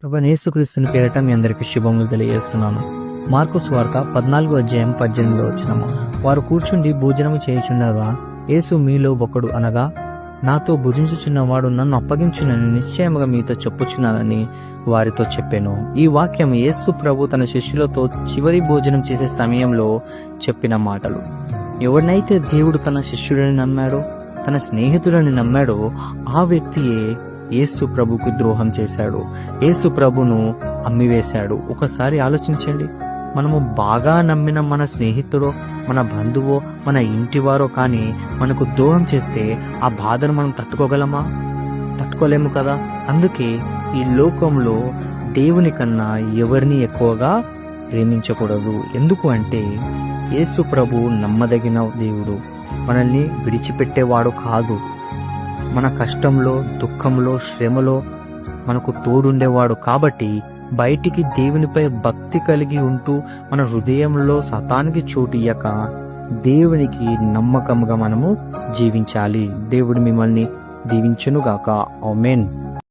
ప్రభువైన యేసుక్రీస్తుని పేరిట మీ అందరికీ శుభములు తెలియజేస్తున్నాను. మార్కు సువార్త 14:18 వారు కూర్చుండి భోజనము చేయుచుండగా యేసు మీలో ఒకడు అనగా నాతో భుజించుచున్నవాడు నన్ను అప్పగించునని నిశ్చయముగా మీతో చెప్పుచున్నానని వారితో చెప్పాను. ఈ వాక్యం యేసు ప్రభు తన శిష్యులతో చివరి భోజనం చేసే సమయంలో చెప్పిన మాటలు. ఎవరినైతే దేవుడు తన శిష్యుడిని నమ్మాడో, తన స్నేహితుడిని నమ్మాడో ఆ వ్యక్తియే యేసు ప్రభుకు ద్రోహం చేశాడు, యేసు ప్రభును అమ్మివేశాడు. ఒకసారి ఆలోచించండి, మనము బాగా నమ్మిన మన స్నేహితుడో, మన బంధువో, మన ఇంటివారో కానీ మనకు ద్రోహం చేస్తే ఆ బాధను మనం తట్టుకోగలమా? తట్టుకోలేము కదా. అందుకే ఈ లోకంలో దేవుని కన్నా ఎవరిని ఎక్కువగా ప్రేమించకూడదు. ఎందుకు అంటే యేసు ప్రభు నమ్మదగిన దేవుడు, మనల్ని విడిచిపెట్టేవాడు కాదు. మన కష్టంలో, దుఃఖంలో, శ్రమలో మనకు తోడుండేవాడు. కాబట్టి బయటికి దేవునిపై భక్తి కలిగి ఉంటూ మన హృదయంలో సాతానికి చోటు ఇయ్యక దేవునికి నమ్మకంగా మనము జీవించాలి. దేవుడు మిమ్మల్ని దీవించునుగాక. ఆమేన్.